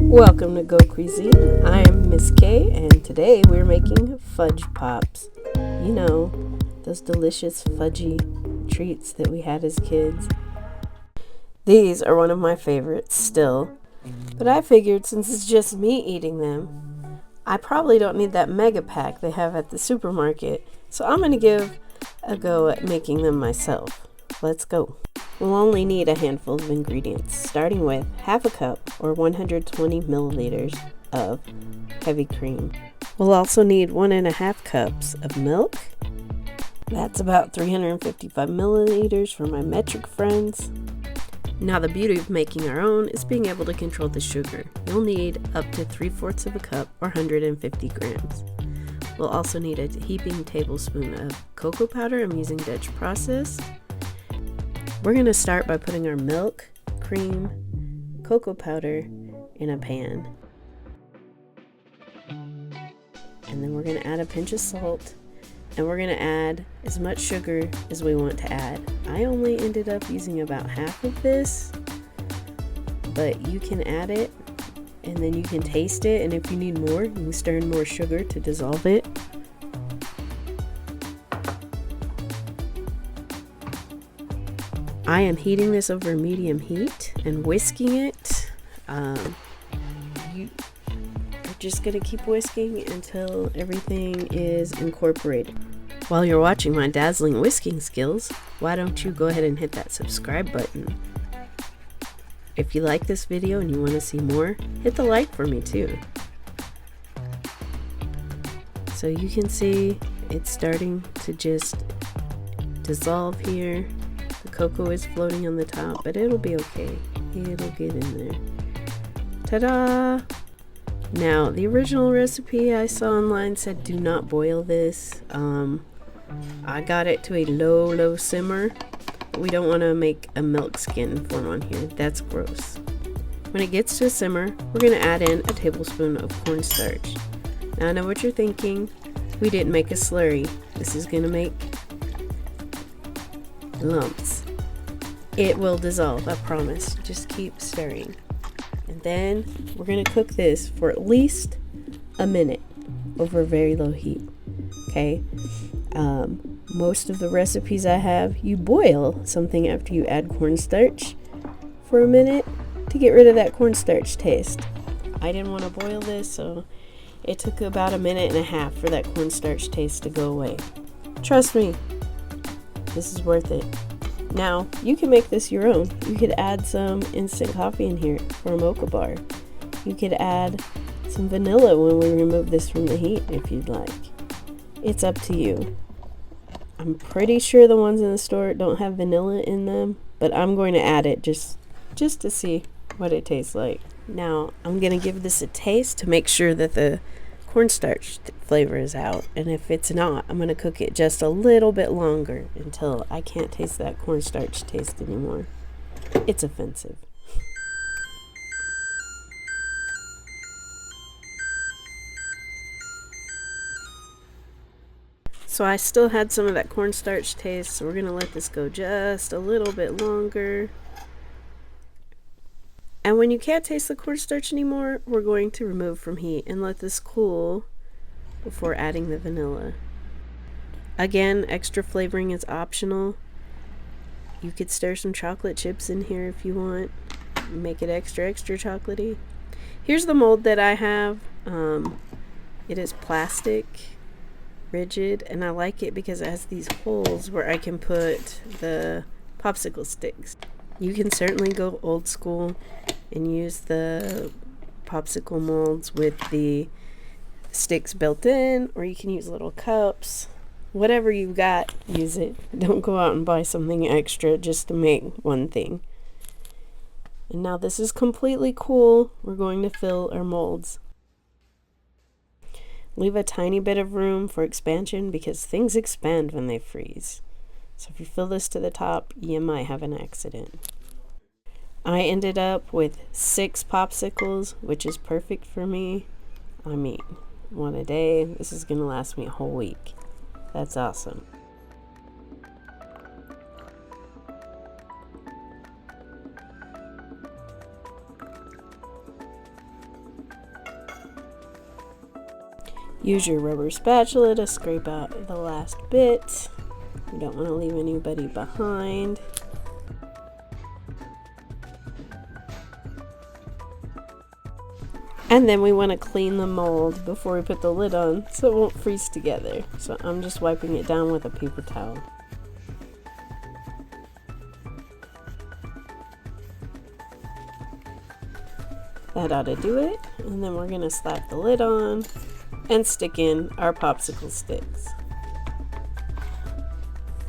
Welcome to Go Cuisine. I am Miss K, and today we're making fudge pops. You know, those delicious fudgy treats that we had as kids. These are one of my favorites still, but I figured since it's just me eating them, I probably don't need that mega pack they have at the supermarket, so I'm going to give a go at making them myself. Let's go. We'll only need a handful of ingredients, starting with half a cup or 120 milliliters of heavy cream. We'll also need 1.5 cups of milk. That's about 355 milliliters for my metric friends. Now the beauty of making our own is being able to control the sugar. You'll need up to 3/4 of a cup or 150 grams. We'll also need a heaping tablespoon of cocoa powder. I'm using Dutch process. We're going to start by putting our milk, cream, cocoa powder in a pan. And then we're going to add a pinch of salt, and we're going to add as much sugar as we want to add. I only ended up using about half of this, but you can add it and then you can taste it, and if you need more, you can stir in more sugar to dissolve it. I am heating this over medium heat and whisking it. You are just going to keep whisking until everything is incorporated. While you're watching my dazzling whisking skills, why don't you go ahead and hit that subscribe button? If you like this video and you want to see more, hit the like for me too. So you can see it's starting to just dissolve here. The cocoa is floating on the top, but it'll be okay. It'll get in there. Ta-da! Now, the original recipe I saw online said do not boil this. I got it to a low simmer. We don't want to make a milk skin form on here. That's gross. When it gets to a simmer, we're going to add in a tablespoon of cornstarch. Now I know what you're thinking. We didn't make a slurry. This is going to make lumps. It will dissolve, I promise. Just keep stirring. And then we're going to cook this for at least a minute over a very low heat. Okay? Most of the recipes I have, you boil something after you add cornstarch for a minute to get rid of that cornstarch taste. I didn't want to boil this, so it took about a minute and a half for that cornstarch taste to go away. Trust me, this is worth it. Now, you can make this your own. You could add some instant coffee in here for a mocha bar. You could add some vanilla when we remove this from the heat if you'd like. It's up to you. I'm pretty sure the ones in the store don't have vanilla in them, but I'm going to add it just to see what it tastes like. Now, I'm going to give this a taste to make sure that the cornstarch flavor is out, and if it's not, I'm going to cook it just a little bit longer until I can't taste that cornstarch taste anymore. It's offensive. So I still had some of that cornstarch taste, so we're going to let this go just a little bit longer. And when you can't taste the cornstarch anymore, we're going to remove from heat and let this cool before adding the vanilla. Again, extra flavoring is optional. You could stir some chocolate chips in here if you want. Make it extra chocolatey. Here's the mold that I have. It is plastic, rigid, and I like it because it has these holes where I can put the popsicle sticks. You can certainly go old school and use the popsicle molds with the sticks built in, or you can use little cups. Whatever you got, use it. Don't go out and buy something extra just to make one thing. And now this is completely cool. We're going to fill our molds. Leave a tiny bit of room for expansion because things expand when they freeze. So if you fill this to the top, you might have an accident. I ended up with 6 popsicles, which is perfect for me. I mean, one a day. This is going to last me a whole week. That's awesome. Use your rubber spatula to scrape out the last bit. You don't want to leave anybody behind. And then we want to clean the mold before we put the lid on so it won't freeze together. So I'm just wiping it down with a paper towel. That ought to do it. And then we're going to slap the lid on and stick in our popsicle sticks.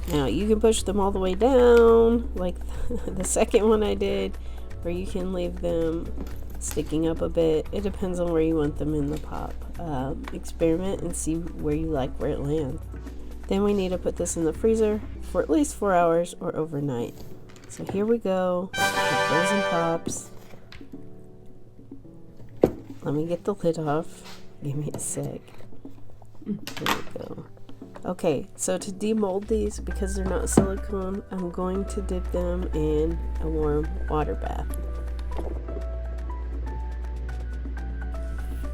Now you can push them all the way down like the second one I did, or you can leave them sticking up a bit. It depends on where you want them in the pop. Experiment and see where you like where it lands. Then we need to put this in the freezer for at least 4 hours or overnight. So here we go, the frozen pops. Let me get the lid off. Give me a sec. There we go. Okay, so to demold these, because they're not silicone, I'm going to dip them in a warm water bath.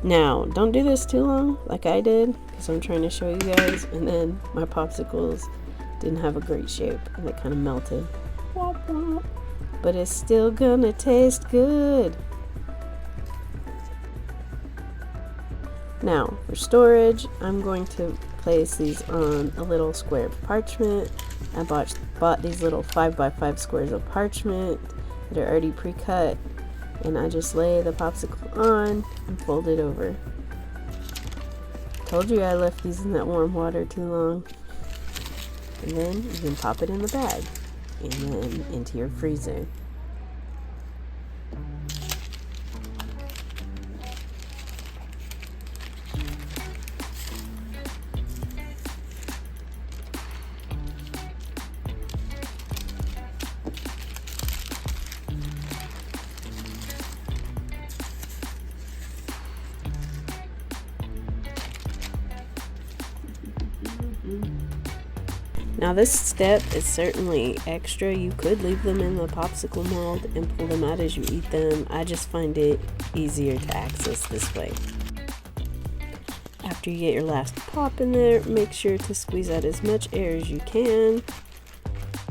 Now, don't do this too long like I did, because I'm trying to show you guys, and then my popsicles didn't have a great shape and they kind of melted. But it's still gonna taste good. Now, for storage, I'm going to place these on a little square of parchment. I bought these little 5x5 squares of parchment that are already pre-cut, and I just lay the popsicle on and fold it over. Told you I left these in that warm water too long. And then you can pop it in the bag and then into your freezer. Now this step is certainly extra. You could leave them in the popsicle mold and pull them out as you eat them. I just find it easier to access this way. After you get your last pop in there, make sure to squeeze out as much air as you can.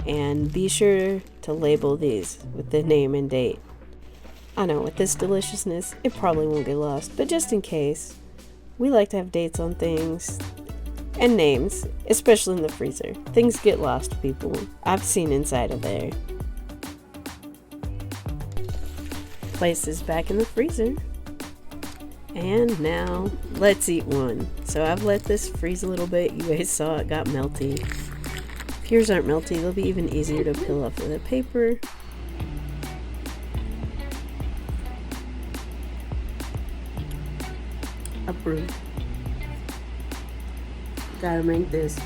And be sure to label these with the name and date. I know with this deliciousness, it probably won't get lost, but just in case, we like to have dates on things. And names, especially in the freezer. Things get lost, people. I've seen inside of there. Place this back in the freezer. And now, let's eat one. So I've let this freeze a little bit. You guys saw it got melty. If yours aren't melty, they'll be even easier to peel off of the paper. Approved. Gotta make this.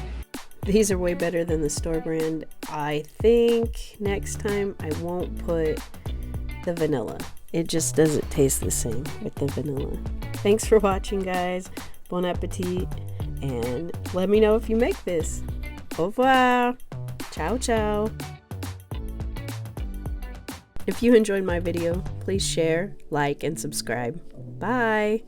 These are way better than the store brand. I think next time I won't put the vanilla. It just doesn't taste the same with the vanilla. Thanks for watching, guys. Bon appetit. And let me know if you make this. Au revoir. Ciao, ciao. If you enjoyed my video, please share, like, and subscribe. Bye.